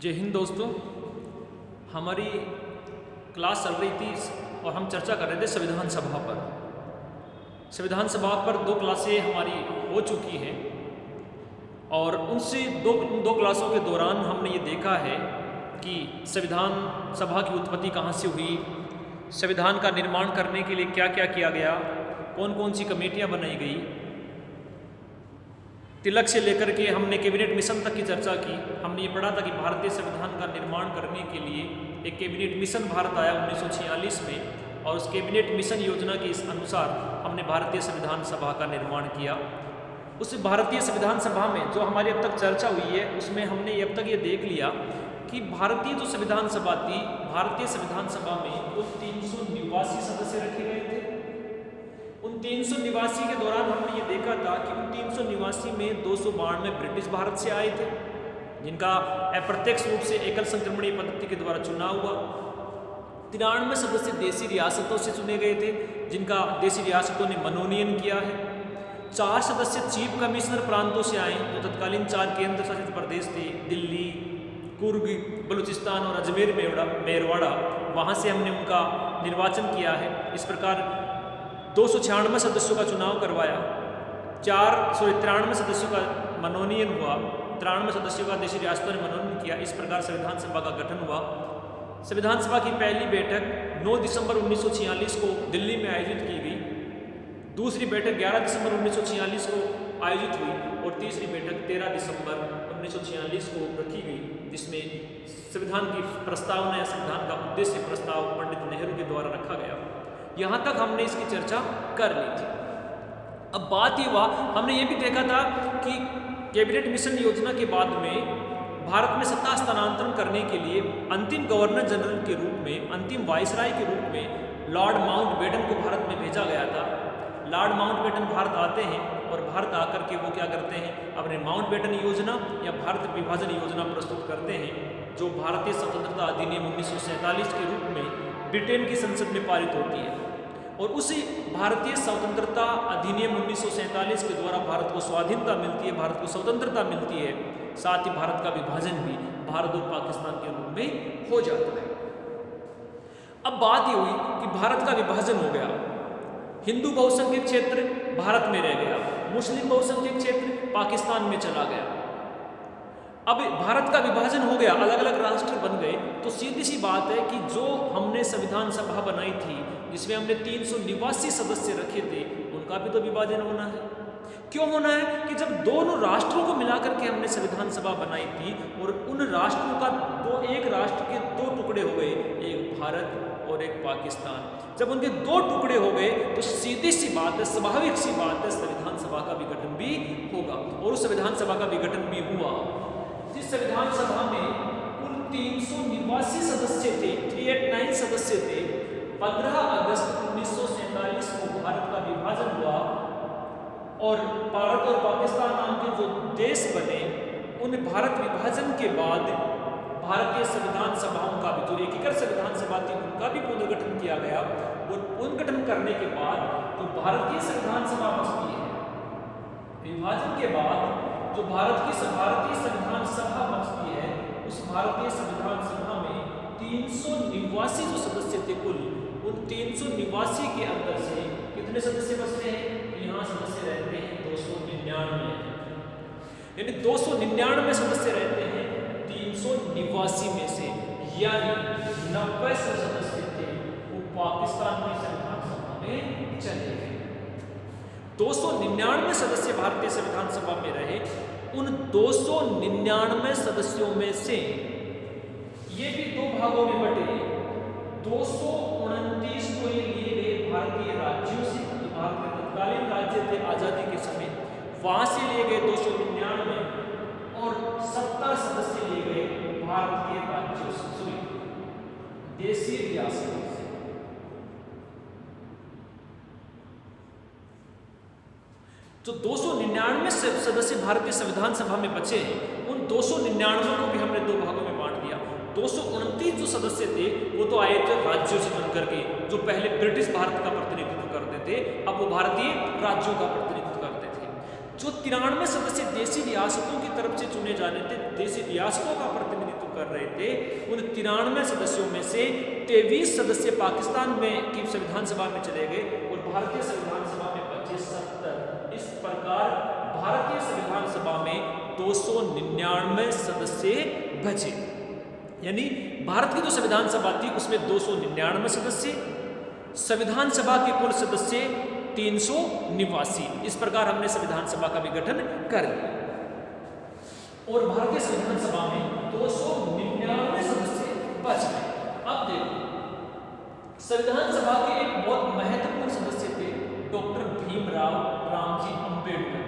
जय हिंद दोस्तों। हमारी क्लास चल रही थी और हम चर्चा कर रहे थे संविधान सभा पर। संविधान सभा पर 2 क्लासें हमारी हो चुकी हैं और उनसे दो क्लासों के दौरान हमने ये देखा है कि संविधान सभा की उत्पत्ति कहाँ से हुई, संविधान का निर्माण करने के लिए क्या क्या किया गया, कौन कौन सी कमेटियाँ बनाई गई। तिलक से लेकर के हमने कैबिनेट मिशन तक की चर्चा की। हमने ये पढ़ा था कि भारतीय संविधान का निर्माण करने के लिए एक कैबिनेट मिशन भारत आया 1946 में और उस कैबिनेट मिशन योजना के इस अनुसार हमने भारतीय संविधान सभा का निर्माण किया। उस भारतीय संविधान सभा में जो हमारी अब तक चर्चा हुई है उसमें हमने अब तक ये देख लिया कि भारतीय जो संविधान सभा थी, भारतीय संविधान सभा में कुल 389 सदस्य रखे गए थे। उन 389 के दौरान हमने ये देखा था कि उन 389 में 292 ब्रिटिश भारत से आए थे, जिनका अप्रत्यक्ष रूप से एकल संक्रमणीय पद्धति के द्वारा चुनाव हुआ। 93 सदस्य देशी रियासतों से चुने गए थे, जिनका देशी रियासतों ने मनोनयन किया है। 4 सदस्य चीफ कमिश्नर प्रांतों से आए, जो तत्कालीन 4 केंद्र शासित प्रदेश थे, दिल्ली, कुर्ग, बलूचिस्तान और अजमेर मेरवाड़ा, वहाँ से हमने उनका निर्वाचन किया है। इस प्रकार 296 सदस्यों का चुनाव करवाया, 93 सदस्यों का मनोनयन हुआ, 93 सदस्यों का देशी रियासतों ने मनोनयन किया। इस प्रकार संविधान सभा का गठन हुआ। संविधान सभा की पहली बैठक 9 दिसंबर 1946 को दिल्ली में आयोजित की गई, दूसरी बैठक 11 दिसंबर 1946 को आयोजित हुई और तीसरी बैठक 13 दिसंबर 1946 को रखी गई, जिसमें संविधान की प्रस्तावना या संविधान का उद्देश्य प्रस्ताव पंडित नेहरू के द्वारा रखा गया। यहाँ तक हमने इसकी चर्चा कर ली थी। अब बात ये हुआ, हमने ये भी देखा था कि कैबिनेट मिशन योजना के बाद में भारत में सत्ता हस्तांतरण करने के लिए अंतिम गवर्नर जनरल के रूप में, अंतिम वाइसराय के रूप में लॉर्ड माउंटबेटन को भारत में भेजा गया था। लॉर्ड माउंटबेटन भारत आते हैं और भारत आकर के वो क्या करते हैं, अपने माउंटबेटन योजना या भारत विभाजन योजना प्रस्तुत करते हैं, जो भारतीय स्वतंत्रता अधिनियम 1947 के रूप में ब्रिटेन की संसद में पारित होती है। और उसी भारतीय स्वतंत्रता अधिनियम 1947 के द्वारा भारत को स्वाधीनता मिलती है, भारत को स्वतंत्रता मिलती है, साथ ही भारत का विभाजन भी भारत और पाकिस्तान के रूप में हो जाता है। अब बात ये हुई कि भारत का विभाजन हो गया, हिंदू बहुसंख्यक क्षेत्र भारत में रह गया, मुस्लिम बहुसंख्यक क्षेत्र पाकिस्तान में चला गया। अब भारत का विभाजन हो गया, अलग अलग राष्ट्र बन गए, तो सीधी सी बात है कि जो हमने संविधान सभा बनाई थी, जिसमें हमने 389 सदस्य रखे थे, उनका भी तो विभाजन होना है। क्यों होना है कि जब दोनों राष्ट्रों को मिलाकर के हमने संविधान सभा बनाई थी और उन राष्ट्रों का एक राष्ट्र के 2 टुकड़े हो गए, एक भारत और एक पाकिस्तान। जब उनके 2 टुकड़े हो गए तो सीधी सी बात है, स्वाभाविक सी बात है, संविधान सभा का विघटन भी होगा। और उस संविधान सभा का विघटन भी हुआ। जिस संविधान सभा में कुल 389 सदस्य थे, 389 सदस्य थे, 15 अगस्त 1947 को भारत का विभाजन हुआ और भारत और पाकिस्तान नाम के जो देश बने, उन भारत विभाजन के बाद भारतीय संविधान सभाओं का भी, जो एकीकृत संविधान सभा थी, उनका भी पुनर्गठन किया गया। और पुनर्गठन करने के बाद जो भारतीय संविधान सभा बचती है, विभाजन के बाद जो भारतीय संविधान सभा बचती है, उस भारतीय संविधान सभा में 389 जो सदस्य थे कुल, उन 389 के अंदर से कितने सदस्य बचते हैं? यहाँ सदस्य रहते हैं 299, यानी 299 सदस्य रहते हैं 389 में से, यानी 90 सदस्य थे वो पाकिस्तान की संविधान सभा में चले गए। 299 सदस्य भारतीय संविधान सभा में रहे। उन 299 सदस्यों में से ये भी 2 भागों में बटे। 229 को ये लिए गए भारतीय राज्यों से, जो भारत के तत्कालीन राज्य थे आजादी के समय, वहां से लिए गए 299 और 70 सदस्य लिए गए भारत के राज्यों से, देशी रियासतों से। जो 299 सदस्य भारतीय संविधान सभा में बचे हैं, उन 299 को भी हमने 2 भागों में बांट दिया। 229 जो सदस्य थे वो तो आए थे राज्यों से चुन करके, जो पहले ब्रिटिश भारत का प्रतिनिधित्व करते थे, अब वो भारतीय राज्यों का प्रतिनिधित्व करते थे। जो 93 सदस्य देशी रियासतों की तरफ से चुने जाने थे, देशी रियासतों का प्रतिनिधित्व कर रहे थे, उन 93 सदस्यों में से 23 सदस्य पाकिस्तान में की संविधान सभा में चले गए और भारतीय संविधान सभा में बचे 70। इस प्रकार भारतीय संविधान सभा में 299 सदस्य बचे। यानी भारत की जो संविधान सभा थी उसमें 299 सदस्य, संविधान सभा के कुल सदस्य 389। इस प्रकार हमने संविधान सभा का भी गठन कर लिया और भारतीय संविधान सभा में 299 सदस्य बच गए। अब देखो, संविधान सभा के एक बहुत महत्वपूर्ण सदस्य थे डॉक्टर भीमराव रामजी अंबेडकर।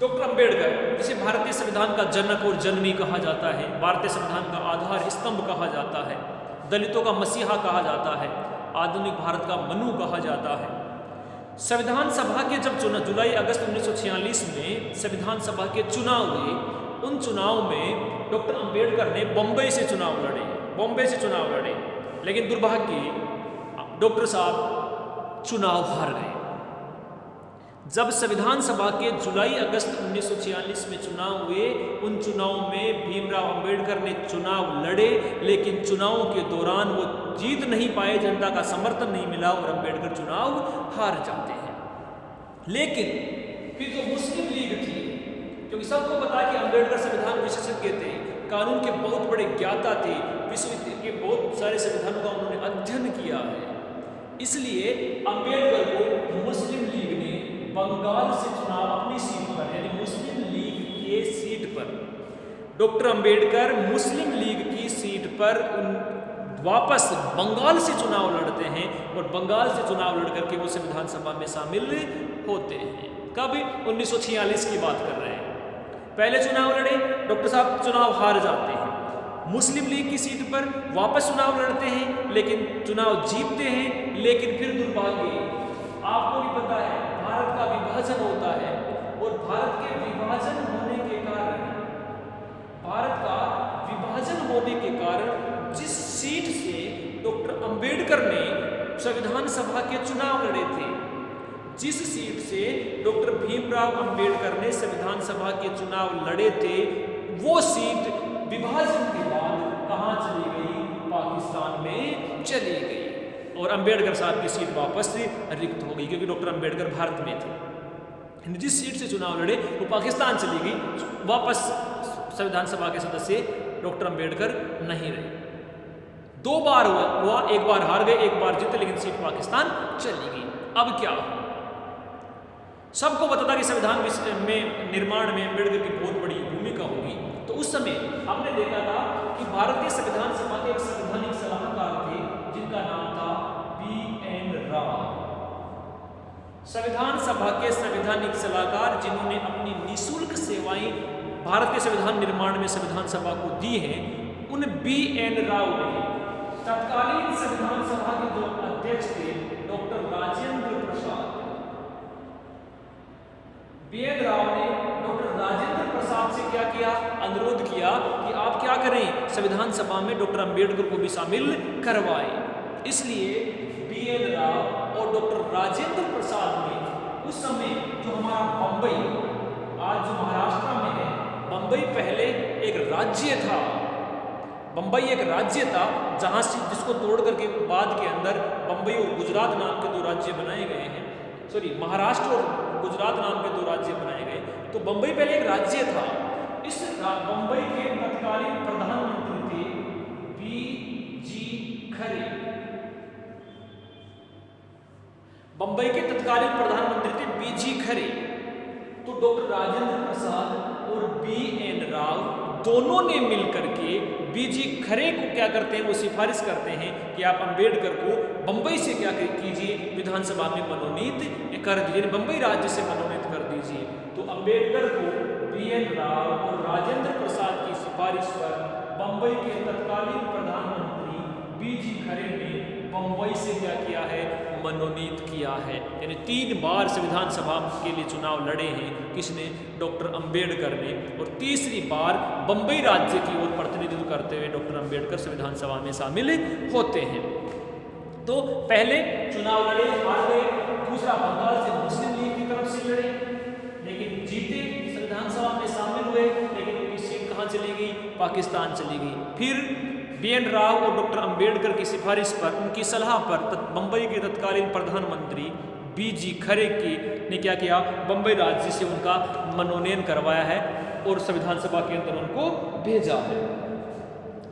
डॉक्टर अंबेडकर, जिसे भारतीय संविधान का जनक और जननी कहा जाता है, भारतीय संविधान का आधार स्तंभ कहा जाता है, दलितों का मसीहा कहा जाता है, आधुनिक भारत का मनु कहा जाता है। संविधान सभा के जब जुलाई अगस्त 1946 में संविधान सभा के चुनाव हुए, उन चुनाव में डॉक्टर अंबेडकर ने बम्बई से चुनाव लड़े, लेकिन दुर्भाग्य डॉक्टर साहब चुनाव हार गए। जब संविधान सभा के जुलाई अगस्त 1946 में चुनाव हुए, उन चुनाव में भीमराव अंबेडकर ने चुनाव लड़े, लेकिन चुनावों के दौरान वो जीत नहीं पाए, जनता का समर्थन नहीं मिला और अंबेडकर चुनाव हार जाते हैं। लेकिन फिर जो मुस्लिम लीग थी, क्योंकि सबको पता कि अंबेडकर संविधान विशेषज्ञ थे, कानून के बहुत बड़े ज्ञाता थे, विश्व के बहुत सारे संविधानों का उन्होंने अध्ययन किया है, इसलिए अंबेडकर को मुस्लिम लीग ने बंगाल से चुनाव अपनी सीट पर, यानी मुस्लिम लीग के सीट पर, डॉक्टर अंबेडकर मुस्लिम लीग की सीट पर वापस बंगाल से चुनाव लड़ते हैं और बंगाल से चुनाव लड़ करके वो संविधान सभा में शामिल होते हैं। कब? 1946 की बात कर रहे हैं। पहले चुनाव लड़े, डॉक्टर साहब चुनाव हार जाते हैं, मुस्लिम लीग की सीट पर वापस चुनाव लड़ते हैं, लेकिन चुनाव जीतते हैं, लेकिन फिर दुर्भाग्य, आपको भी पता है भारत का विभाजन होता है और भारत के विभाजन होने के कारण जिस सीट से डॉक्टर अंबेडकर ने संविधान सभा के चुनाव लड़े थे, जिस सीट से डॉक्टर भीमराव अंबेडकर ने संविधान सभा के चुनाव लड़े थे, वो सीट विभाजन के बाद कहाँ चली गई? पाकिस्तान में चली गई और अंबेडकर साहब की सीट वापस रिक्त हो गई, क्योंकि डॉक्टर अंबेडकर भारत में थे। जिस सीट से चुनाव लड़े वो पाकिस्तान चली गई, वापस संविधान सभा के सदस्य डॉक्टर अंबेडकर नहीं रहे। 2 बार हुआ, एक बार हार गए, एक बार जीते, लेकिन सीट पाकिस्तान चली गई। अब क्या? सबको पता था कि संविधान में निर्माण में अंबेडकर की बहुत बड़ी भूमिका होगी। तो उस समय हमने देखा था कि भारतीय संविधान सभा के एक संवैधानिक सलाहकार थे जिनका नाम था B.N. राव। संविधान सभा के संवैधानिक सलाहकार जिन्होंने अपनी निःशुल्क सेवाएं भारत के संविधान निर्माण में संविधान सभा को दी हैं, उन B.N. राव ने तत्कालीन संविधान सभा के जो अध्यक्ष थे डॉक्टर राजेंद्र प्रसाद, B.N. राव ने डॉक्टर राजेंद्र प्रसाद से क्या किया? अनुरोध किया कि आप क्या करें, संविधान सभा में डॉक्टर अंबेडकर को भी शामिल करवाएं। इसलिए B.N. राव और डॉक्टर राजेंद्र प्रसाद ने उस समय जो हमारा बंबई, आज जो महाराष्ट्र में है, बंबई पहले एक राज्य था। बंबई एक राज्य था जहां से जिसको तोड़ करके बाद के अंदर बंबई और गुजरात नाम के 2 राज्य बनाए गए हैं। सॉरी, महाराष्ट्र और गुजरात नाम के 2 राज्य बनाए गए। तो बंबई पहले एक राज्य था। इस बंबई के तत्कालीन प्रधानमंत्री थे B.G. खरे। बंबई के तत्कालीन प्रधानमंत्री थे B.G. खरे। तो डॉक्टर राजेंद्र प्रसाद और B.N. राव दोनों ने मिलकर के B.G. खरे को क्या करते हैं? वो सिफारिश करते हैं कि आप अंबेडकर को बंबई से क्या कीजिए, विधानसभा में मनोनीत कर दीजिए, बंबई राज्य से मनोनीत कर दीजिए। तो अंबेडकर को B.N. राव और राजेंद्र प्रसाद की सिफारिश पर बंबई के तत्कालीन प्रधानमंत्री B.G. खरे ने बंबई से क्या किया है? मनोनीत किया है। यानी 3 बार संविधान सभा के लिए चुनाव लड़े हैं। किसने? डॉक्टर अंबेडकर ने। और तीसरी बार बंबई राज्य की ओर प्रतिनिधित्व करते हुए डॉक्टर अंबेडकर संविधान सभा में शामिल होते हैं। तो पहले चुनाव लड़े, हार गए। दूसरा, बंगाल से मुस्लिम लीग की तरफ से लड़े, लेकिन जीते, संविधान सभा में शामिल हुए, चली गई, पाकिस्तान चली गई। फिर BN राव और डॉक्टर अंबेडकर की सिफारिश पर, उनकी सलाह पर बम्बई के तत्कालीन प्रधानमंत्री BG खरे ने क्या किया, बम्बई राज्य से उनका मनोनयन करवाया है और संविधान सभा के अंदर उनको भेजा है।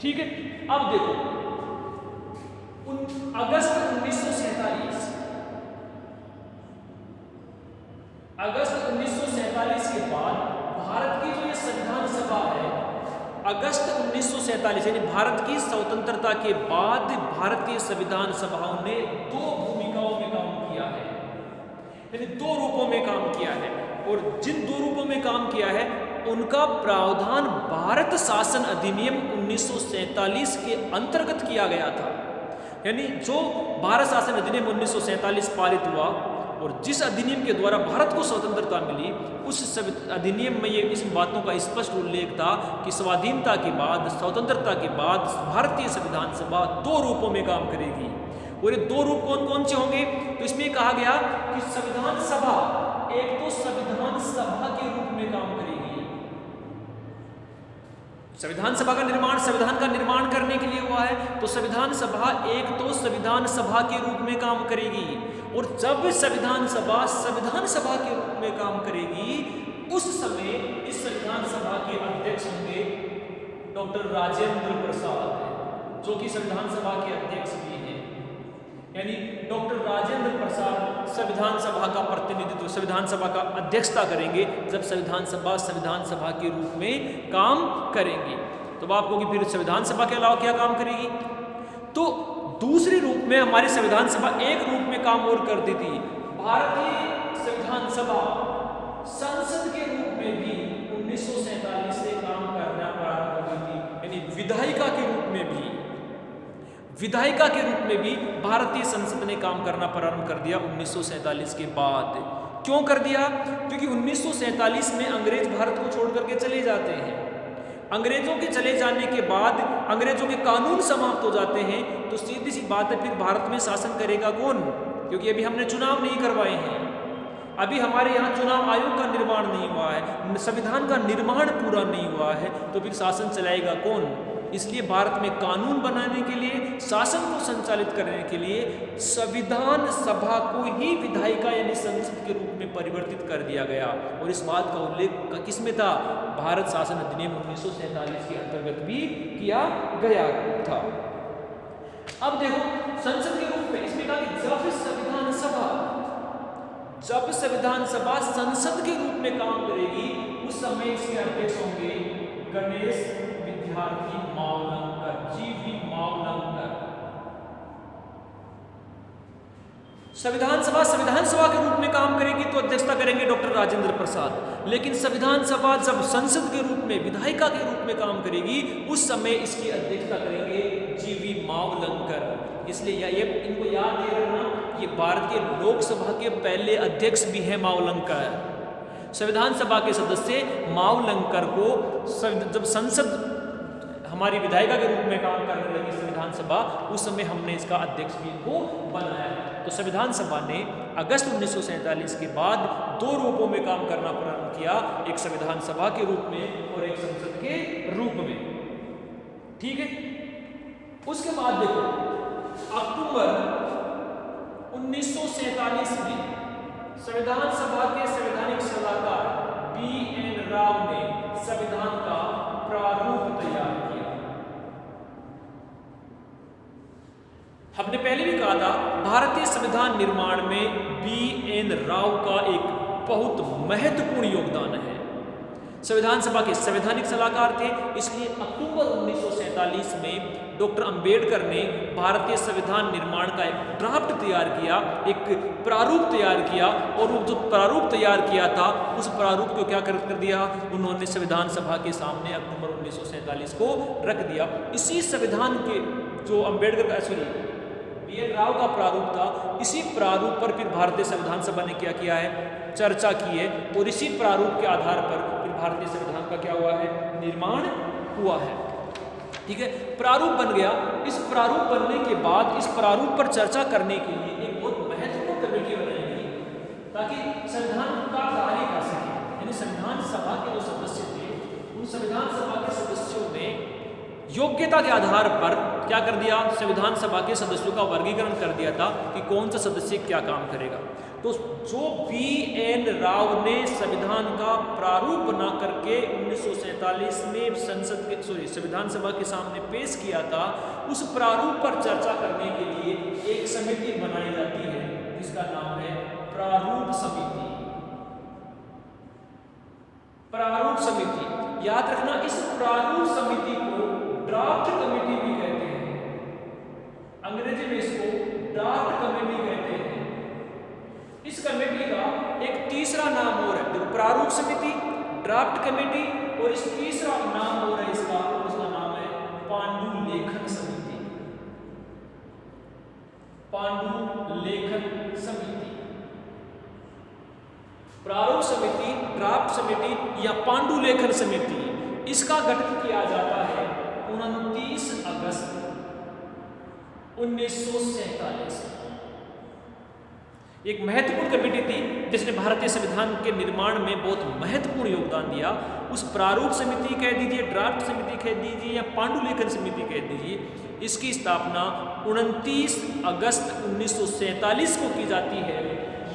ठीक है, अब देखो अगस्त 1947 के बाद भारत की जो ये संविधान सभा है, अगस्त 1947 यानी भारत की स्वतंत्रता के बाद भारतीय संविधान सभाओं ने दो भूमिकाओं में काम किया है, यानी दो रूपों में काम किया है। और जिन दो रूपों में काम किया है उनका प्रावधान भारत शासन अधिनियम 1947 के अंतर्गत किया गया था। यानी जो भारत शासन अधिनियम 1947 पारित हुआ और जिस अधिनियम के द्वारा भारत को स्वतंत्रता मिली, उस अधिनियम में ये इस बातों का स्पष्ट उल्लेख था कि स्वाधीनता के बाद, स्वतंत्रता के बाद भारतीय संविधान सभा दो रूपों में काम करेगी। और ये दो रूप कौन कौन से होंगे? तो इसमें कहा गया कि संविधान सभा एक तो संविधान सभा के रूप में काम करेगी। संविधान सभा का निर्माण संविधान का निर्माण करने के लिए हुआ है, तो संविधान सभा एक तो संविधान सभा के रूप में काम करेगी। और जब संविधान सभा के रूप में काम करेगी, उस समय इस संविधान सभा के अध्यक्ष होंगे डॉक्टर राजेंद्र प्रसाद, जो कि संविधान सभा के अध्यक्ष भी हैं। यानी डॉक्टर राजेंद्र प्रसाद संविधान सभा का प्रतिनिधित्व, संविधान सभा का अध्यक्षता करेंगे जब संविधान सभा के रूप में काम करेंगी। तो आप कहोगे फिर संविधान सभा के अलावा क्या काम करेगी? तो दूसरे रूप में हमारी संविधान सभा एक रूप में काम और करती थी। भारतीय संविधान सभा संसद के रूप में भी 1947 से काम करना प्रारंभ हो गई थी। यानी विधायिका के रूप में भी भारतीय संसद ने काम करना प्रारंभ कर दिया 1947 के बाद। क्यों कर दिया? क्योंकि 1947 में अंग्रेज भारत को छोड़ करके चले जाते हैं। अंग्रेजों के चले जाने के बाद अंग्रेजों के कानून समाप्त हो जाते हैं, तो सीधी सी बात है फिर भारत में शासन करेगा कौन? क्योंकि अभी हमने चुनाव नहीं करवाए हैं, अभी हमारे यहाँ चुनाव आयोग का निर्माण नहीं हुआ है, संविधान का निर्माण पूरा नहीं हुआ है, तो फिर शासन चलाएगा कौन? इसलिए भारत में कानून बनाने के लिए, शासन को संचालित करने के लिए संविधान सभा को ही विधायिका यानी संसद के रूप में परिवर्तित कर दिया गया। और इस बात का उल्लेख किसमें था? भारत शासन अधिनियम 1947 के अंतर्गत भी किया गया था। अब देखो संसद के रूप में इसमें कहा कि जब संविधान सभा संसद के रूप में काम करेगी, उस समय इसके अध्यक्ष होंगे गणेश विद्यार्थी मावलंकर, GV मावलंकर। संविधान सभा के रूप में काम करेगी तो अध्यक्षता करेंगे डॉक्टर राजेंद्र प्रसाद। लेकिन संविधान सभा जब संसद के रूप में, विधायिका के रूप में काम करेगी, उस समय इसकी अध्यक्षता करेंगे GV मावलंकर। इसलिए ये इनको याद नहीं रखना, ये भारतीय लोकसभा के पहले अध्यक्ष भी हैं मावलंकर। संविधान सभा के सदस्य मावलंकर को जब संसद हमारी विधायिका के रूप में काम करने लगी संविधान सभा, उस समय हमने इसका अध्यक्ष भी इनको बनाया। तो संविधान सभा ने अगस्त 1947 के बाद दो रूपों में काम करना प्रारंभ किया, एक संविधान सभा के रूप में और एक संसद के रूप में। ठीक है, उसके बाद देखो अक्टूबर 1947 में संविधान सभा के संवैधानिक सलाहकार BN राव ने संविधान का प्रारूप तैयार किया। हमने पहले भी कहा था भारतीय संविधान निर्माण में BN राव का एक बहुत महत्वपूर्ण योगदान है। संविधान सभा के संवैधानिक सलाहकार थे, इसलिए अक्टूबर 1947 में डॉक्टर अंबेडकर ने भारतीय संविधान निर्माण का एक ड्राफ्ट तैयार किया, एक प्रारूप तैयार किया। और वो जो प्रारूप तैयार किया था, उस प्रारूप को क्या कर दिया उन्होंने संविधान सभा के सामने अक्टूबर 1947 को रख दिया। इसी संविधान के जो अंबेडकर का BN राव का प्रारूप था, इसी प्रारूप पर फिर भारतीय संविधान सभा ने क्या किया है, चर्चा की है। और इसी प्रारूप के आधार पर फिर भारतीय संविधान का क्या हुआ है, निर्माण हुआ है। ठीक है, प्रारूप बन गया। इस प्रारूप बनने के बाद इस प्रारूप पर चर्चा करने के लिए एक बहुत महत्वपूर्ण कमेटी बनाई गई ताकि संविधान का कार्य कर सके। यानी संविधान सभा के जो सदस्य थे, उन संविधान सभा के सदस्य योग्यता के आधार पर क्या कर दिया, संविधान सभा के सदस्यों का वर्गीकरण कर दिया था कि कौन सा सदस्य क्या काम करेगा। तो जो BN राव ने संविधान का प्रारूप बना करके 1947 में संविधान सभा के सामने पेश किया था, उस प्रारूप पर चर्चा करने के लिए एक समिति बनाई जाती है जिसका नाम है प्रारूप समिति। प्रारूप समिति याद रखना, इस प्रारूप समिति को ड्राफ्ट कमेटी भी कहते हैं, अंग्रेजी में इसको ड्राफ्ट कमेटी कहते हैं। इस कमेटी का एक तीसरा नाम और है, देखो प्रारूप समिति, ड्राफ्ट कमेटी, और इस तीसरा नाम और है इसका, उसका नाम है पांडुलेखन समिति। पांडुलेखन समिति, प्रारूप समिति, ड्राफ्ट समिति या पांडुलेखन समिति, इसका गठन किया जाता है 29 अगस्त 1947। एक महत्वपूर्ण कमेटी थी जिसने भारतीय संविधान के निर्माण में बहुत महत्वपूर्ण योगदान दिया। उस प्रारूप समिति कह दीजिए, ड्राफ्ट समिति कह दीजिए या पांडुलेखन समिति कह दीजिए, इसकी स्थापना 29 अगस्त 1947 को की जाती है।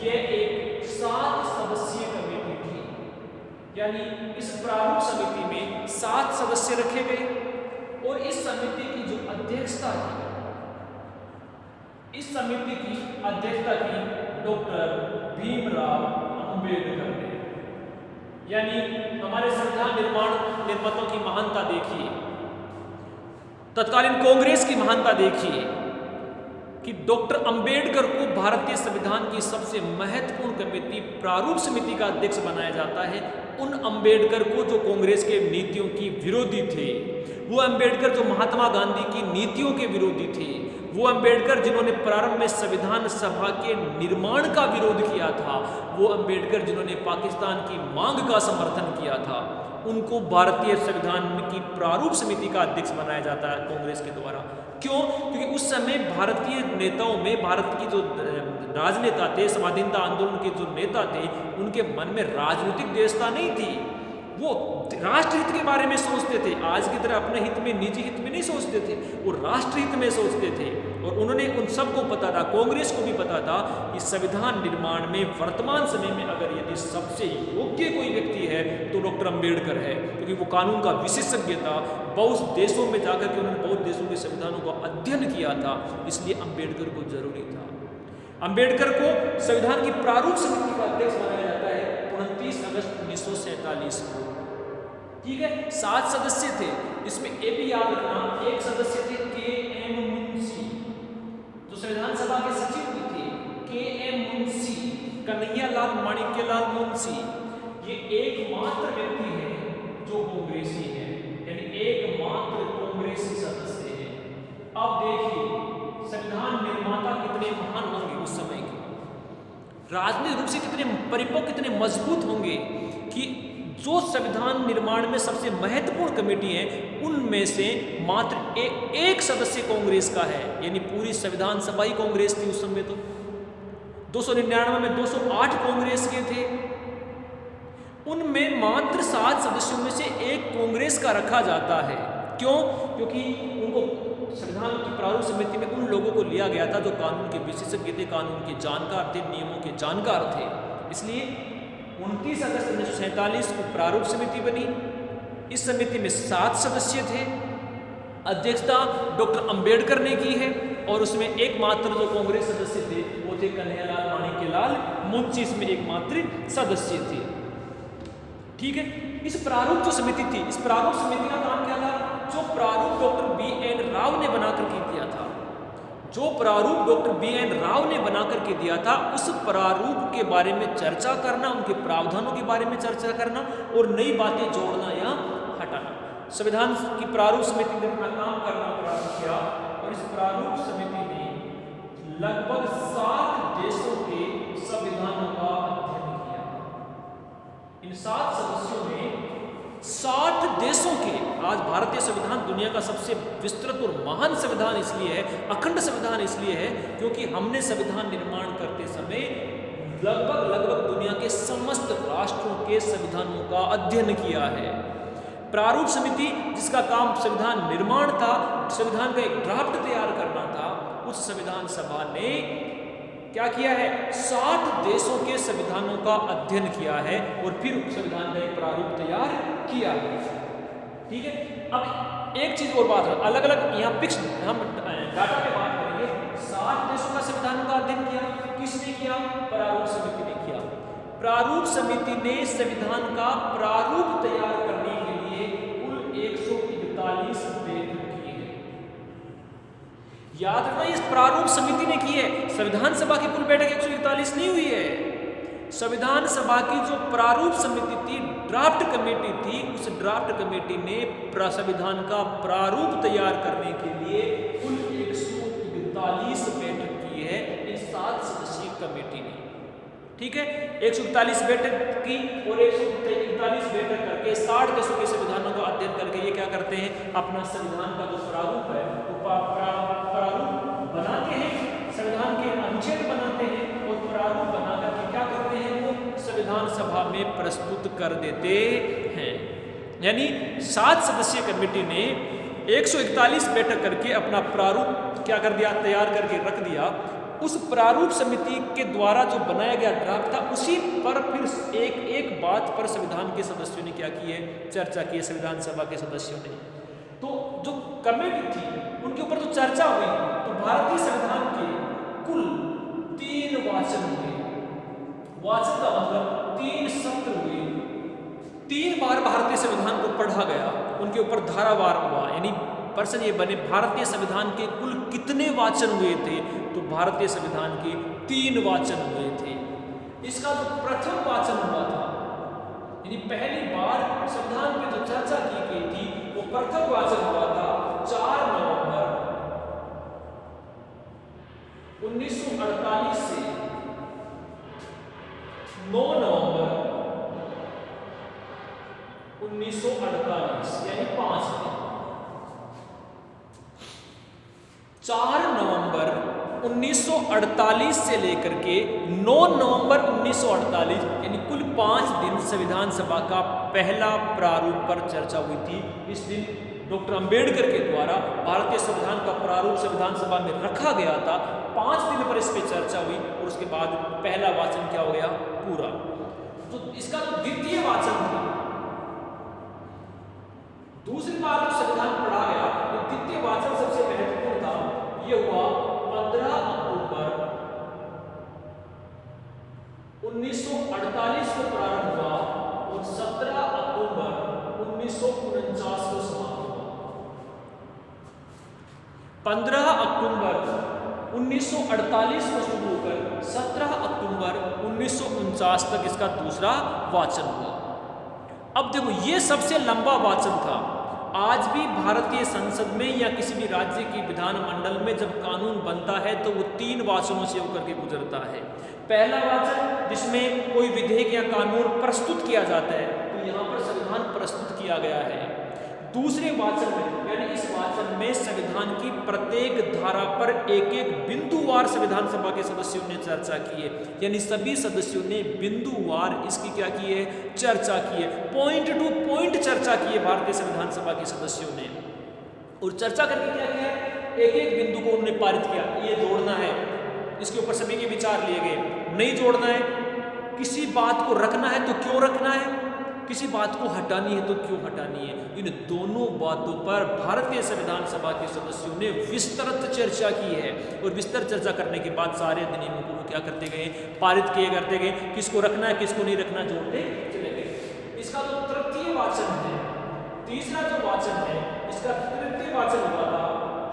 यह एक 7 सदस्यीय कमेटी थी, यानी इस प्रारूप समिति में 7 सदस्य रखे गए और इस समिति की जो अध्यक्षता थी, इस समिति की अध्यक्षता की डॉक्टर भीमराव अंबेडकर ने। यानी हमारे संविधान निर्माताओं की महानता देखिए, तत्कालीन कांग्रेस की महानता देखिए कि डॉक्टर अंबेडकर को भारतीय संविधान की सबसे महत्वपूर्ण कमेटी प्रारूप समिति का अध्यक्ष बनाया जाता है। उन अंबेडकर को जो कांग्रेस के नीतियों की विरोधी थे, वो अंबेडकर जो महात्मा गांधी की नीतियों के विरोधी थे, वो अंबेडकर जिन्होंने प्रारंभ में संविधान सभा के निर्माण का विरोध किया था, वो अंबेडकर जिन्होंने पाकिस्तान की मांग का समर्थन किया था, उनको भारतीय संविधान की प्रारूप समिति का अध्यक्ष बनाया जाता है कांग्रेस के द्वारा। क्यों? क्योंकि उस समय भारतीय नेताओं में, भारत की जो राजनेता थे, स्वाधीनता आंदोलन के जो नेता थे, उनके मन में राजनीतिक देशता नहीं थी। वो राष्ट्र हित के बारे में सोचते थे, आज की तरह अपने हित में, निजी हित में नहीं सोचते थे, वो राष्ट्र हित में सोचते थे। और उन्होंने, उन सबको पता था, कांग्रेस को भी पता था कि संविधान निर्माण में वर्तमान समय में अगर यदि सबसे योग्य कोई व्यक्ति है तो डॉक्टर अंबेडकर है, क्योंकि वो कानून का विशेषज्ञ था। बहुत देशों में जाकर के उन्होंने बहुत देशों के संविधानों का अध्ययन किया था, इसलिए अंबेडकर को जरूरी था। अंबेडकर को संविधान की प्रारूप समिति का अध्यक्ष बनाया जाता है 29 अगस्त 1947 को। ठीक है, 7 सदस्य थे। इसमें ये भी याद रखना, एक सदस्य थे KM मुंशी, जो संविधान सभा के सचिव भी थे। KM मुंशी, कन्हैयालाल माणिक्यलाल मुंशी, ये एकमात्र व्यक्ति है जो कांग्रेसी है, यानी एकमात्र कांग्रेसी सदस्य है। अब देखिए संविधान निर्माता कितने महान होंगे उस समय के, राजनीतिक रूप से कितने परिपक्व, कितने मजबूत होंगे कि जो संविधान निर्माण में सबसे महत्वपूर्ण कमेटी है उनमें से मात्र एक सदस्य कांग्रेस का है, यानी पूरी संविधान सभा ही कांग्रेस थी उस समय। तो 299 में 208 कांग्रेस के थे, उनमें मात्र 7 सदस्यों में से एक कांग्रेस का रखा जाता है। क्यों? क्योंकि उनको संविधान की प्रारूप समिति में उन लोगों को लिया गया था जो कानून के विशेषज्ञ थे, कानून के जानकार थे, नियमों के जानकार थे। इसलिए 29 अगस्त 1947 को प्रारूप समिति बनी। इस समिति में 7 सदस्य थे, अध्यक्षता डॉक्टर अंबेडकर ने की है और उसमें एकमात्र जो कांग्रेस सदस्य थे वो थे कन्हैयालाल माणिक्यलाल मुंशी, इसमें एकमात्र सदस्य थे। ठीक है, इस प्रारूप जो समिति थी, इस प्रारूप समिति का काम क्या था? जो प्रारूप डॉक्टर BN राव ने बनाकर के दिया था, जो प्रारूप डॉक्टर BN राव ने बनाकर के दिया था, उस प्रारूप के बारे में चर्चा करना, उनके प्रावधानों के बारे में चर्चा करना और नई बातें जोड़ना या हटाना। संविधान की प्रारूप समिति ने अपना काम करना प्रारंभ किया और इस प्रारूप समिति ने लगभग 7 देशों के संविधानों का अध्ययन किया। इन 7 सदस्यों ने 60 देशों के, आज भारतीय संविधान दुनिया का सबसे विस्तृत और महान संविधान इसलिए है, अखंड संविधान इसलिए है क्योंकि हमने संविधान निर्माण करते समय लगभग दुनिया के समस्त राष्ट्रों के संविधानों का अध्ययन किया है। प्रारूप समिति जिसका काम संविधान निर्माण था, संविधान का एक ड्राफ्ट तैयार करना था, उस संविधान सभा ने क्या किया है, 60 देशों के संविधानों का अध्ययन किया है और फिर संविधान का एक प्रारूप तैयार किया है। ठीक है, अब एक चीज और बात है, अलग अलग यहाँ फिक्स हम डाटा पे बात करेंगे। 60 देशों का संविधानों का अध्ययन किया, किसने किया, प्रारूप समिति ने किया। प्रारूप समिति ने संविधान का प्रारूप तैयार करने के लिए कुल 141 बैठक की है। याद रखना, इस प्रारूप समिति ने की है, संविधान सभा की कुल बैठक 141 नहीं हुई है। संविधान सभा की जो प्रारूप समिति थी, ड्राफ्ट कमेटी थी, उस ड्राफ्ट कमेटी ने संविधान का प्रारूप तैयार करने के लिए कुल 141 बैठक की है इन 7 सदस्यीय कमेटी ने। ठीक है, 141 बैठक की और 141 बैठक करके 60 देशों के संविधानों का अध्ययन करके ये क्या करते हैं, अपना संविधान का जो प्रारूप है वो प्रारूप बनाते हैं, संविधान के अनुच्छेद बनाते हैं और प्रारूप बना करके क्या करते हैं, वो संविधान सभा में प्रस्तुत कर देते हैं। यानी 7 सदस्यीय कमेटी ने 141 बैठक करके अपना प्रारूप क्या कर दिया, तैयार करके रख दिया। उस प्रारूप समिति के द्वारा जो बनाया गया ड्राफ्ट था, उसी पर फिर एक एक बात पर संविधान के सदस्यों ने क्या की है, चर्चा की है, संविधान सभा के सदस्यों ने। तो जो कमेटी थी उनके ऊपर जो चर्चा हुई, तो भारतीय संविधान के कुल 3 वाचन हुए। वाचन का मतलब 3 सत्र हुए, 3 बार भारतीय संविधान को पढ़ा गया, उनके ऊपर धारावार हुआ। यानी प्रश्न ये बने, भारतीय संविधान के कुल कितने वाचन हुए थे, तो भारतीय संविधान के 3 वाचन हुए थे। इसका जो प्रथम वाचन हुआ था, यानी पहली बार संविधान पे जो चर्चा की गई थी, वो प्रथम वाचन हुआ था 4 नवंबर 1948 से 9 नवंबर 1948, यानी 5 दिन। 4 नवंबर 1948 से लेकर के 9 नवंबर 1948, यानी कुल 5 दिन संविधान सभा का पहला प्रारूप पर चर्चा हुई थी। इस दिन डॉक्टर अंबेडकर के द्वारा भारतीय संविधान का प्रारूप संविधान सभा में रखा गया था। 5 दिन पर इस पर चर्चा हुई और उसके बाद पहला वाचन क्या हो गया, पूरा। तो इसका जो द्वितीय वाचन था, दूसरी बार जो संविधान पढ़ा गया, तो द्वितीय वाचन सबसे महत्वपूर्ण था। ये हुआ 15 अक्टूबर 1948 को प्रारंभ हुआ और 17 अक्टूबर 1949 को समाप्त हुआ। 15 अक्टूबर 1948 को शुरू होकर 17 अक्टूबर 1949 तक इसका दूसरा वाचन हुआ। अब देखो, ये सबसे लंबा वाचन था। आज भी भारतीय संसद में या किसी भी राज्य की विधानमंडल में जब कानून बनता है तो वो 3 वाचनों से होकर के गुजरता है। पहला वाचन जिसमें कोई विधेयक या कानून प्रस्तुत किया जाता है, तो यहाँ पर संविधान प्रस्तुत किया गया है। दूसरे वाचन में, यानी इस वाचन में संविधान की प्रत्येक धारा पर एक एक बिंदुवार संविधान सभा के सदस्यों ने चर्चा की है। यानी सभी सदस्यों ने बिंदुवार इसकी क्या की है, चर्चा की है, पॉइंट टू पॉइंट चर्चा की है भारतीय संविधान सभा के सदस्यों ने। और चर्चा करके क्या किया, एक एक बिंदु को उन्होंने पारित किया, ये जोड़ना है, इसके ऊपर सभी के विचार लिए गए। नहीं जोड़ना है, किसी बात को रखना है तो क्यों रखना है, किसी बात को हटानी है तो क्यों हटानी है। इन दोनों बातों पर भारतीय संविधान सभा के सदस्यों ने विस्तृत चर्चा की है और विस्तृत चर्चा करने के बाद सारे अधिनियमों को क्या करते गए, पारित किए करते गए। किसको रखना है, किसको नहीं रखना, जोड़ते चले गए। इसका जो तृतीय वाचन है, तीसरा जो वाचन है, इसका तृतीय वाचन हुआ था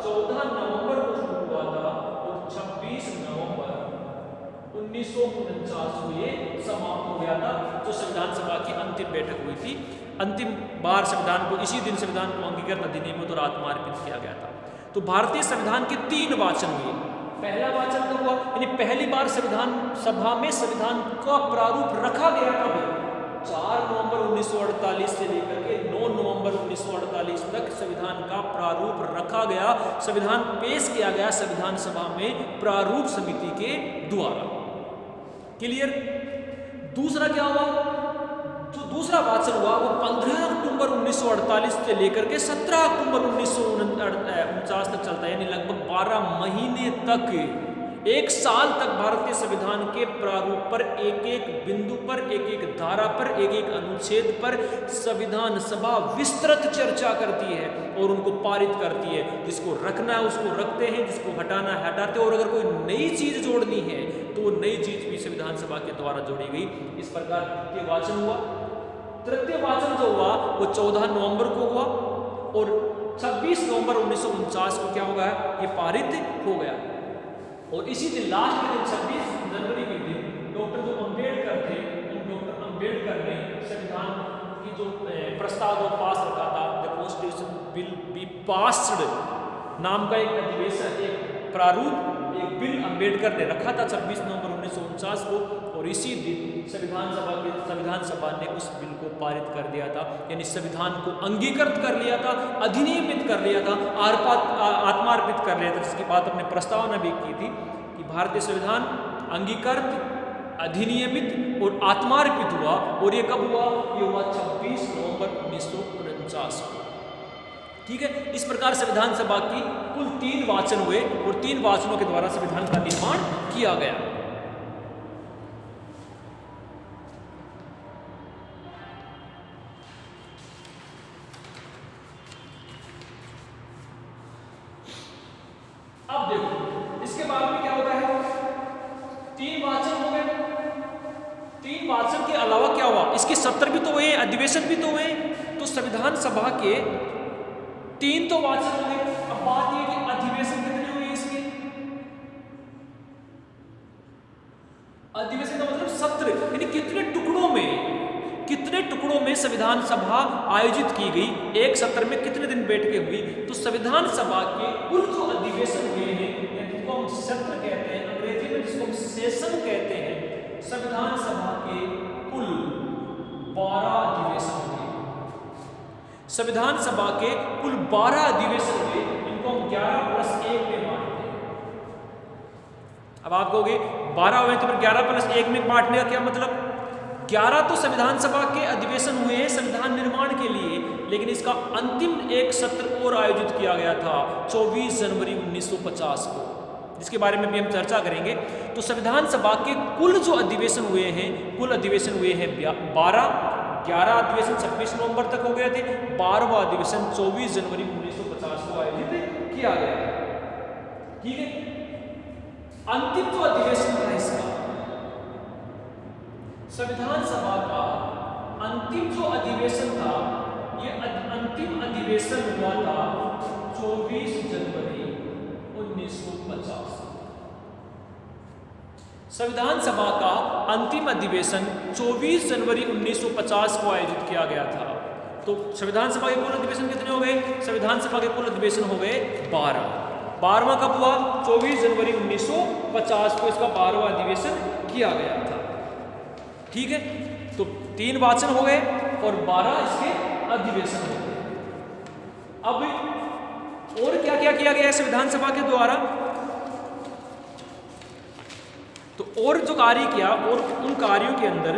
14 नवंबर को शुरू हुआ था और 26 नवंबर 1949 को ये समाप्त हो गया था। जो संविधान सभा की अंतिम बैठक हुई थी, अंतिम बार संविधान को, इसी दिन संविधान को अंगीकृत अधिनियमित और आत्मार्पित किया गया था। तो भारतीय संविधान के 3 वाचन हुए। पहला वाचन कब हुआ, यानी पहली बार संविधान सभा में संविधान का प्रारूप रखा गया था 4 नवंबर 1948 से लेकर के 9 नवंबर 1948 तक संविधान का प्रारूप रखा गया, संविधान पेश किया गया संविधान सभा में प्रारूप समिति के द्वारा। क्लियर। दूसरा क्या हुआ, जो दूसरा वाचन हुआ वो 15 अक्टूबर 1948 से लेकर के 17 अक्टूबर 1949 तक चलता है, यानी लगभग 12 महीने तक, एक साल तक भारतीय संविधान के प्रारूप पर एक एक बिंदु पर, एक एक धारा पर, एक एक अनुच्छेद पर संविधान सभा विस्तृत चर्चा करती है और उनको पारित करती है। जिसको रखना है उसको रखते हैं, जिसको हटाना है हटाते हैं, और अगर कोई नई चीज जोड़नी है तो वो नई चीज भी संविधान सभा के द्वारा जोड़ी गई। इस प्रकार तृतीय वाचन हुआ। तृतीय वाचन जो हुआ वो 14 नवंबर को हुआ और 26 नवंबर 1949 को क्या हो गया, ये पारित हो गया। और इसी दिन लास्ट के दिन 26 जनवरी के दिन डॉक्टर जो अम्बेडकर थे, उन डॉक्टर अम्बेडकर ने संविधान की जो प्रस्ताव को पास रखा था, the constitution will be passed नाम का एक अधिवेशन, एक प्रारूप, एक बिल अम्बेडकर ने रखा था 26 नवंबर 1949 को, और इसी दिन संविधान सभा ने उस बिल को पारित कर दिया था, यानी संविधान को अंगीकृत कर लिया था, अधिनियमित कर लिया था, आत्मार्पित कर लिया था, जिसकी बात अपने प्रस्तावना भी की थी कि भारतीय संविधान अंगीकृत, अधिनियमित और आत्मार्पित हुआ। और ये कब हुआ, ये हुआ 26 नवंबर 1949 को। ठीक है, इस प्रकार संविधान सभा की कुल 3 वाचन हुए और 3 वाचनों के द्वारा संविधान का निर्माण किया गया। अब देखो इसके बाद में क्या होता है, 3 वाचन हो गए। 3 वाचन के अलावा क्या हुआ, इसके सत्र भी तो हुए, अधिवेशन भी तो हुए, तो संविधान सभा के 3 तो वाचन हो गए। अब बात यह कि अधिवेशन कितने हुए इसके, अधिवेशन का मतलब सत्र, यानी कितने टुकड़ों में संविधान सभा आयोजित की गई, एक सत्र में कितने दिन बैठ के हुई। तो संविधान सभा के कुल जो अधिवेशन हुए हैं, जिनको हम सत्र कहते हैं, अंग्रेजी में जिसको हम सेशन कहते हैं, संविधान सभा के कुल 12 अधिवेशन हुए। संविधान सभा के कुल 12 अधिवेशन हुए, इनको हम 11+1 में बांटते हैं। अब आप कहोगे 12 हुए तो फिर 11+1 में बांटने का क्या मतलब, 11 तो संविधान सभा के अधिवेशन हुए हैं संविधान निर्माण के लिए, लेकिन इसका अंतिम एक सत्र और आयोजित किया गया था 24 जनवरी 1950 को, जिसके बारे में भी हम चर्चा करेंगे। तो संविधान सभा के कुल जो अधिवेशन हुए हैं, कुल अधिवेशन हुए हैं 12, 11 अधिवेशन 26 नवंबर तक हो गए थे, 12वां अधिवेशन 24 जनवरी 1950 को आयोजित किया गया। ठीक है, अंतिम जो अधिवेशन था इसका, संविधान सभा का अंतिम जो अधिवेशन था, ये अंतिम अधिवेशन हुआ था 24 जनवरी 1950। संविधान सभा का अंतिम अधिवेशन 24 जनवरी 1950 को आयोजित किया गया था। तो संविधान सभा के कुल अधिवेशन कितने हो गए, संविधान सभा के कुल अधिवेशन हो गए 12। 12वां कब हुआ, 24 जनवरी 1950 को इसका 12वां अधिवेशन किया गया था। ठीक है, तो 3 वाचन हो गए और 12 इसके अधिवेशन हो गए। अब और क्या क्या किया गया है संविधान सभा के द्वारा, तो और जो कार्य किया, और उन कार्यों के अंदर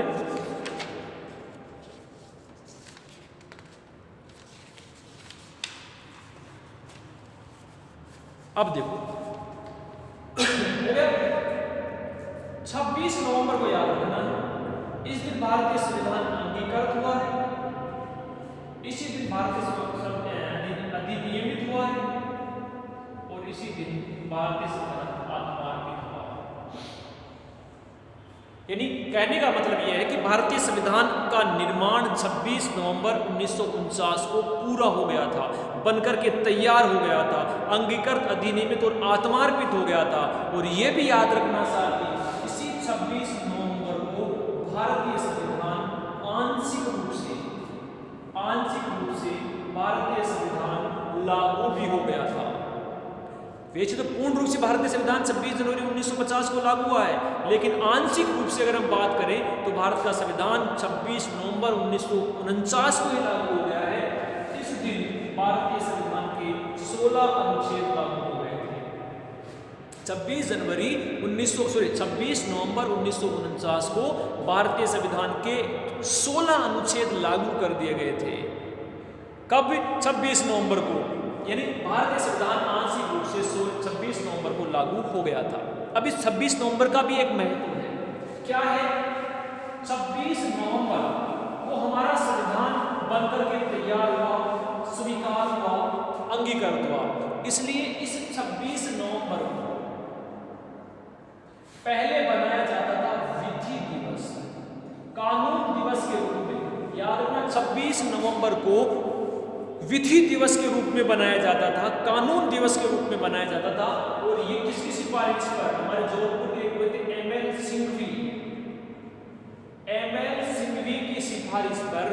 अब देखो 26 नवंबर को याद रखना, इस दिन भारतीय संविधान अंगीकृत हुआ है, इसी दिन भारतीय संविधान अधिनियमित हुआ है, और इसी दिन भारतीय संविधान आत्मार्पित हुआ है। यानी कहने का मतलब यह है कि भारतीय संविधान का निर्माण 26 नवंबर 1949 को पूरा हो गया था, बनकर के तैयार हो गया था, अंगीकृत, अधिनियमित और आत्मार्पित हो गया था। और यह भी याद रखना साथी, इसी 26 नवंबर को भारतीय संविधान आंशिक रूप से भारतीय संविधान लागू भी हो गया था। वैसे तो पूर्ण रूप से भारतीय संविधान 26 जनवरी 1950 को लागू हुआ है, लेकिन आंशिक रूप से अगर हम बात करें तो भारत का संविधान 26 नवंबर 1949 को ही लागू हो गया है। इस दिन भारतीय संविधान के 16 अनुच्छेद लागू हो गए थे। 26 नवंबर 1949 को भारतीय संविधान के 16 अनुच्छेद लागू कर दिए गए थे। कब? 26 नवंबर को, यानी भारतीय संविधान आंशिक रूप से 26 नवंबर को लागू हो गया था। अब इस 26 नवंबर का भी एक महत्व है। क्या है? 26 नवंबर को हमारा संविधान बनकर के तैयार हुआ, स्वीकार हुआ, अंगीकृत हुआ। इसलिए इस 26 नवंबर को पहले बनाया जाता था विधि दिवस, कानून दिवस के रूप में। याद रखना, 26 नवंबर को विधि दिवस के रूप में बनाया जाता था, कानून दिवस के रूप में बनाया जाता था। और ये किसकी सिफारिश पर? हमारे जोधपुर के हुए थे एमएल सिंघवी की सिफारिश पर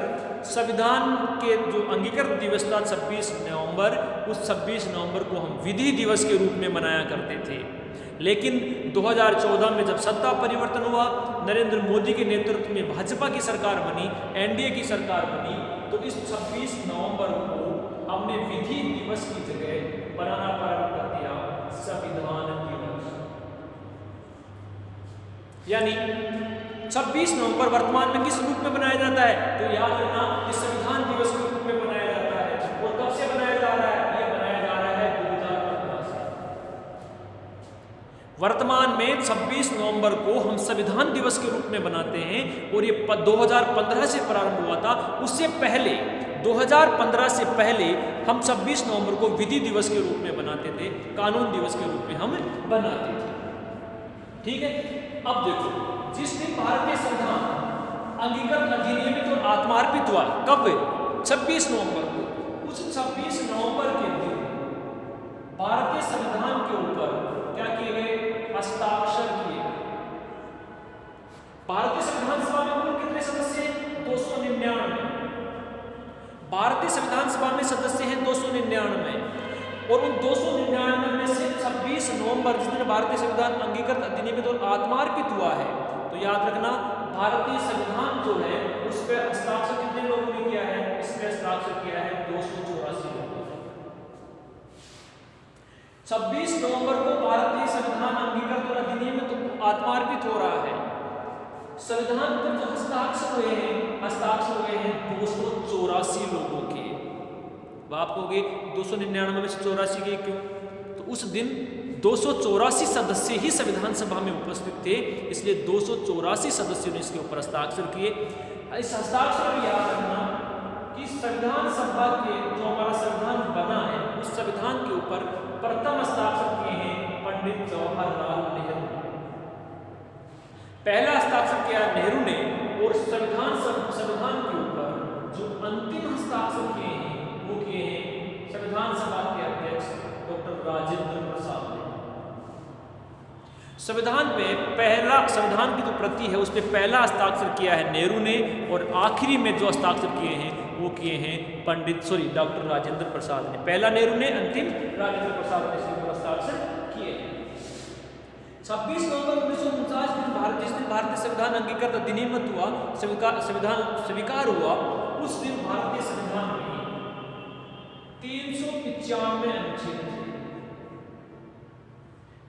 संविधान के जो अंगीकृत दिवस था 26 नवंबर, उस 26 नवंबर को हम विधि दिवस के रूप में मनाया करते थे। लेकिन 2014 में जब सत्ता परिवर्तन हुआ, नरेंद्र मोदी के नेतृत्व में भाजपा की सरकार बनी, एनडीए की सरकार बनी, तो इस 26 नवंबर को हमने विधि दिवस की जगह बनाना प्रारंभ कर दिया संविधान दिवस। यानी 26 नवंबर वर्तमान में किस रूप में बनाया जाता है? तो याद रखना, इस संविधान दिवस के रूप में बनाया जाता है। और कब से बनाया जा रहा है? ये बनाया जा रहा है 2015 से। वर्तमान में 26 नवंबर को हम संविधान दिवस के रूप में बनाते हैं, और ये 2015 से प्रारंभ हुआ था। उससे पहले 2015 से पहले हम 26 नवंबर को विधि दिवस के रूप में बनाते थे, कानून दिवस के रूप में हम बनाते थे। ठीक है। अब देखो, जिस दिन भारतीय संविधान अंगीकृत, अधिनियमित और आत्मार्पित हुआ, कब? 26 नवंबर को। उस 26 नवंबर के दिन भारतीय संविधान के ऊपर क्या किए गए? हस्ताक्षर किए गए। भारतीय संविधान सभा में कुल कितने सदस्य हैं? 299। भारतीय संविधान सभा में सदस्य हैं 299, और उन 299 में से 26 नवंबर, जिस दिन भारतीय संविधान अंगीकृत, अधिनियमित और आत्मार्पित हुआ है, तो याद रखना, भारतीय संविधान जो है उस पर हस्ताक्षर कितने लोगों ने किया है? इस पर हस्ताक्षर किया है 284 लोगों ने। 26 नवंबर को भारतीय संविधान अंगीकृत और अधिनियमित आत्मार्पित हो रहा है। संविधान पर जो हस्ताक्षर हुए हैं 284 लोगों के। आप कहोगे 299 में से 84 के क्यों? तो उस दिन 284 सदस्य ही संविधान सभा में उपस्थित थे, इसलिए 284 सदस्यों ने इसके ऊपर हस्ताक्षर किए। इस हस्ताक्षर में याद रखना कि संविधान सभा के जो हमारा संविधान बना है, उस संविधान के ऊपर प्रथम हस्ताक्षर किए हैं पंडित जवाहरलाल नेहरू। पहला हस्ताक्षर किया नेहरू ने, और संविधान के ऊपर जो अंतिम हस्ताक्षर किए हैं वो किए हैं संविधान सभा के अध्यक्ष डॉक्टर राजेंद्र प्रसाद ने। संविधान की जो प्रति है उस पर पहला हस्ताक्षर किया है नेहरू ने, और आखिरी में जो हस्ताक्षर किए हैं वो किए हैं डॉक्टर राजेंद्र प्रसाद ने। पहला नेहरू ने, अंतिम राजेंद्र प्रसाद ने इसके ऊपर हस्ताक्षर किए हैं। 26 नवंबर 1949 जिस दिन भारतीय संविधान अंगीकृत, अधिनियमित हुआ, संविधान स्वीकार हुआ, उस दिन भारतीय संविधान में 395 अनुच्छेद थे।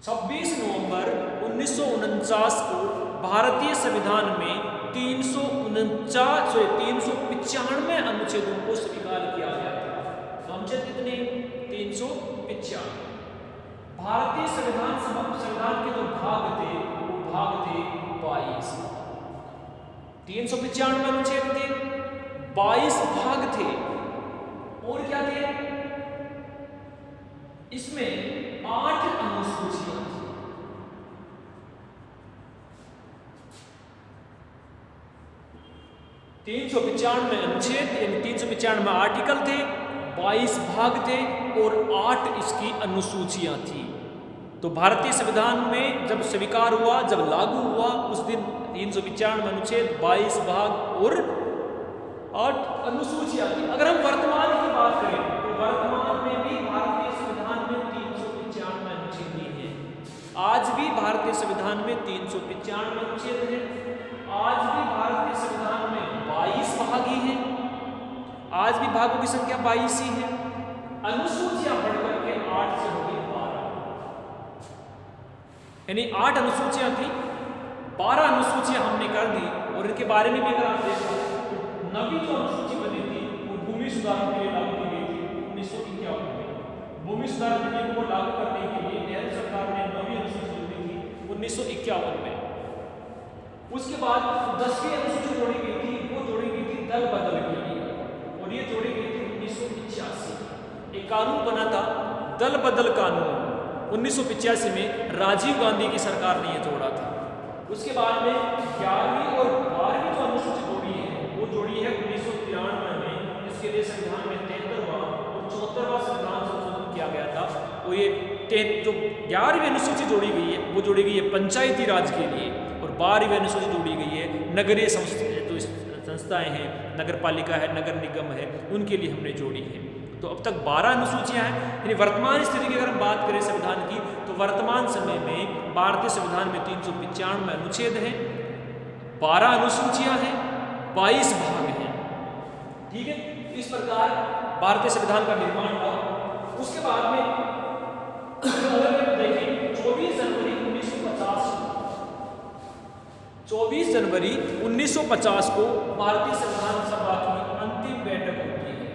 26 नवंबर 1949 को भारतीय संविधान में 395 अनुच्छेदों को स्वीकार किया गया था। तो अनुच्छेद कितने? 395। भारतीय संविधान के जो भाग थे वो भाग थे 22। 395 अनुच्छेद थे, 22 भाग थे, और क्या थे? इसमें 8 अनुसूचियां थी। 395 अनुच्छेद यानी 395 आर्टिकल थे, 22 भाग थे, और 8 इसकी अनुसूचियां थी। तो भारतीय संविधान में जब स्वीकार हुआ, जब लागू हुआ, उस दिन 395 अनुच्छेद, 22 भाग और 8 अनुसूचियां थी। अगर हम वर्तमान की बात करें तो वर्तमान में भी भारतीय संविधान में 395 अनुच्छेद हैं। आज भी भारतीय संविधान में 395 अनुच्छेद हैं। आज भी भारतीय संविधान में 22 भाग ही हैं। आज भी भागों की संख्या 22 ही है। अनुसूचियां बढ़कर के 8 से हो गई 12। यानी 8 अनुसूचियां थी, 12 अनुसूचियां हमने कर दी। और इनके बारे में भी अगर आप देखें, नवी जो अनुसूची बनी थी वो भूमि सुधार के लिए लागू की गई थी 1951 में। भूमि सुधार अधिनियम को लागू करने के लिए नेहरू सरकार ने नवी अनुसूची जोड़ी थी 1951 में। उसके बाद 10वीं अनुसूची जोड़ी गई थी, वो जोड़ी गई थी दल बदल के लिए, और ये जोड़ी गई थी 1985। एक कानून बना था दल बदल कानून, 1985 में राजीव गांधी की सरकार ने ये जोड़ा था। उसके बाद में 11वीं और 12वीं जो अनुसूची जोड़ी है वो जोड़ी है 1993 में। इसके लिए संविधान में 73वां और 74वां संविधान संशोधन किया गया था। तो ये जो 11वीं अनुसूची जोड़ी गई है वो जोड़ी गई है पंचायती राज के लिए, और 12वीं अनुसूची जोड़ी गई है नगरीय संस्थाएं हैं, नगर पालिका है, नगर निगम है, उनके लिए हमने जोड़ी है। तो अब तक 12 अनुसूचियां हैं। यानी वर्तमान स्थिति की अगर हम बात करें संविधान की, तो वर्तमान समय में भारतीय संविधान में 395 अनुच्छेद हैं, 12 अनुसूचियां हैं, 22 भाग हैं। ठीक है, इस प्रकार भारतीय संविधान का निर्माण हुआ। उसके बाद में अगर देखें 24 जनवरी 1950 को भारतीय संविधान सभा की अंतिम बैठक होती है।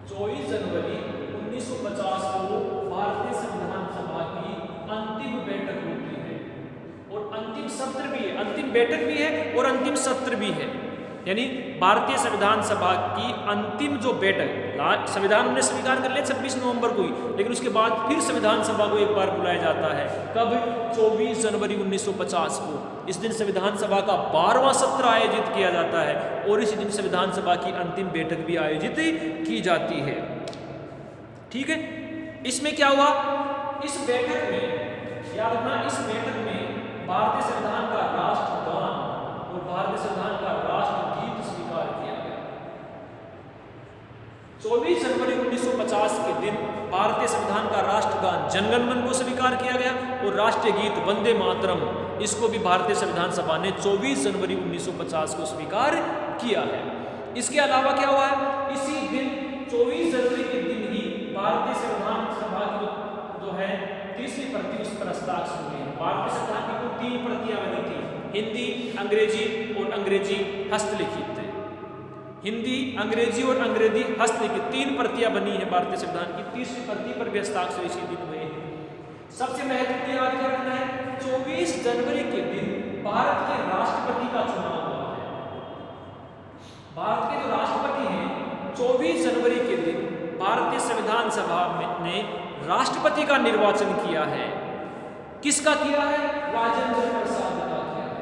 24 जनवरी 1950 को भारतीय संविधान सभा की अंतिम बैठक होती है, और अंतिम सत्र भी है, अंतिम बैठक भी है और अंतिम सत्र भी है। यानी भारतीय संविधान सभा की अंतिम जो बैठक, संविधान हमने स्वीकार कर लिया 26 नवंबर को ही, लेकिन उसके बाद फिर संविधान सभा को एक बार बुलाया जाता है। कब? 24 जनवरी 1950 को। इस दिन संविधान सभा का 12वां सत्र आयोजित किया जाता है, और इसी दिन संविधान सभा की अंतिम बैठक भी आयोजित की जाती है। ठीक है, इसमें क्या हुआ? इस बैठक में, याद रखना, इस बैठक में भारतीय संविधान का राष्ट्रगान और भारतीय संविधान का राष्ट्रगीत स्वीकार किया गया। 24 जनवरी 1950 के दिन भारतीय संविधान का राष्ट्रगान जनगण मन को स्वीकार किया गया, और राष्ट्रीय गीत वंदे मातरम, इसको भी भारतीय संविधान सभा ने 24 जनवरी 1950 को स्वीकार किया है। इसके अलावा क्या हुआ है? इसी दिन 24 जनवरी के दिन ही भारतीय संविधान सभा की जो है 30वीं प्रति, उस पर हस्ताक्षर हुए। भारतीय संविधान की कुल 3 प्रतियां बनी थी, हिंदी, अंग्रेजी और अंग्रेजी हस्तलिखित। हिंदी, अंग्रेजी और अंग्रेजी हस्तलिखित 3 प्रतियां बनी है भारतीय संविधान की। 30वीं प्रति पर भी हस्ताक्षर इसी दिन हुए हैं। सबसे महत्वपूर्ण याद क्या रखना है, 24 जनवरी के दिन भारत के राष्ट्रपति का चुनाव हुआ है। भारत के जो राष्ट्रपति हैं, 24 जनवरी के दिन भारतीय संविधान सभा ने राष्ट्रपति का निर्वाचन किया है। किसका किया है? राजेंद्र प्रसाद का किया है।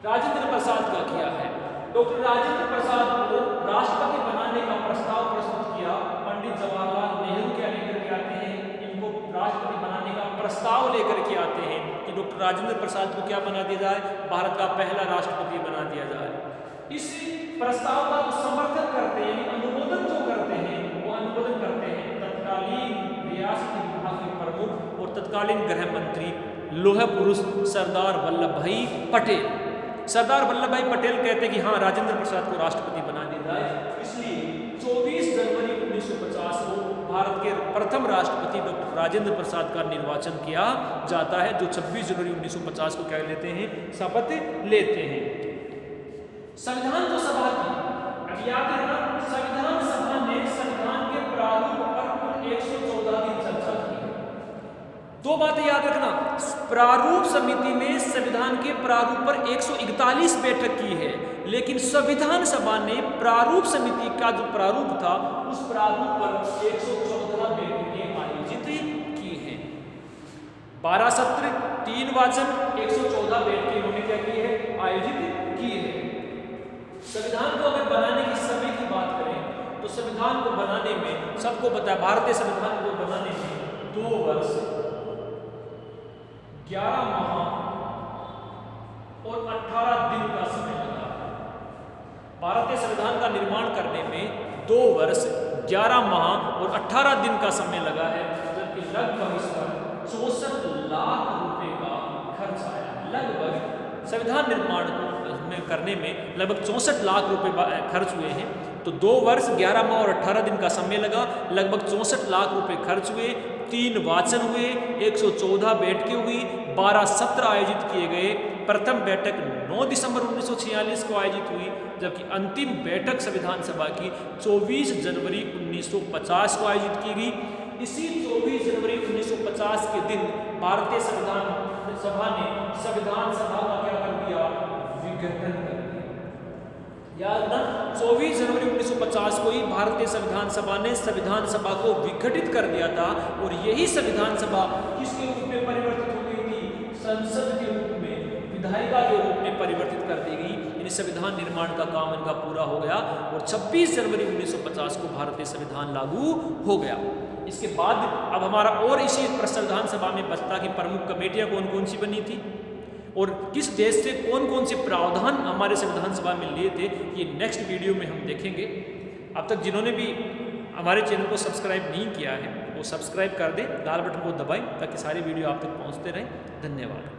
राजेंद्र प्रसाद का किया है। डॉक्टर राजेंद्र प्रसाद को राष्ट्रपति बनाने का प्रस्ताव प्रस्तुत किया पंडित जवाहरलाल नेहरू क्या लेकर के आते हैं? इनको राष्ट्रपति बनाने का प्रस्ताव लेकर के आते हैं कि डॉक्टर राजेंद्र प्रसाद को क्या बना दिया जाए? भारत का पहला राष्ट्रपति बना दिया जाए। इस प्रस्ताव का जो समर्थन करते हैं, अनुमोदन जो करते हैं, वो अनुमोदन करते हैं तत्कालीन रियासती विभाग के प्रमुख और तत्कालीन गृह मंत्री लौह पुरुष सरदार वल्लभ भाई पटेल। सरदार वल्लभ भाई पटेल कहते हैं कि हाँ, राजेंद्र प्रसाद को राष्ट्रपति बना दिया जाए। इसलिए 24 जनवरी 1950 को भारत के प्रथम राष्ट्रपति डॉक्टर राजेंद्र प्रसाद का निर्वाचन किया जाता है, जो 26 जनवरी 1950 को क्या लेते हैं? शपथ लेते हैं। संविधान जो सभा की, अब याद रखना, संविधान सभा ने संविधान के प्रारूप पर कुल 114 दिन चर्चा की। 2 बातें याद रखना, प्रारूप समिति ने संविधान के प्रारूप पर 141 बैठक की है, लेकिन संविधान सभा ने प्रारूप समिति का जो प्रारूप था उस प्रारूप पर 114 बैठकें आयोजित की हैं। 12 सत्र, 3 वाचन, 114 बैठकें इन्होंने क्या की है? आयोजित की है। संविधान को अगर बनाने की समय की बात करें तो संविधान को बनाने में, सबको पता है, भारतीय संविधान को बनाने में 2 वर्ष 11 माह और 18 दिन का समय लगा। भारतीय संविधान का निर्माण करने में 2 वर्ष 11 माह और 18 दिन का समय लगा है, जबकि लगभग इस पर 64 लाख रुपए का खर्च आया। लगभग संविधान निर्माण को करने में लगभग 64 लाख रुपए खर्च हुए हैं। तो 2 वर्ष 11 माह और 18 दिन का समय लगा, लगभग 64 लाख रुपए खर्च हुए। 3 वाचन हुए, 114 बैठकें हुई, 12 सत्र आयोजित किए गए। प्रथम बैठक 9 दिसंबर 1946 को आयोजित हुई, जबकि अंतिम बैठक संविधान सभा की 24 जनवरी 1950 को आयोजित की गई। इसी 24 जनवरी 1950 के दिन भारतीय संविधान सभा ने संविधान सभा का क्या कर दिया? विघटन कर दिया। याद ना, 24 जनवरी 1950 को ही भारतीय संविधान सभा ने संविधान सभा को विघटित कर दिया था। और यही संविधान सभा किसके रूप में परिवर्तित हो गई थी? संसद के रूप में, विधायिका के रूप में परिवर्तित कर दी गई। यानी संविधान निर्माण का काम इनका पूरा हो गया और 26 जनवरी 1950 को भारतीय संविधान लागू हो गया। इसके बाद अब हमारा और इसी संविधान सभा में बचता कि प्रमुख कमेटियां कौन कौन सी बनी थी और किस देश से कौन कौन से प्रावधान हमारे संविधान सभा में लिए थे, ये नेक्स्ट वीडियो में हम देखेंगे। अब तक जिन्होंने भी हमारे चैनल को सब्सक्राइब नहीं किया है वो सब्सक्राइब कर दें, लाल बटन को दबाएं ताकि सारी वीडियो आप तक पहुंचते रहें। धन्यवाद।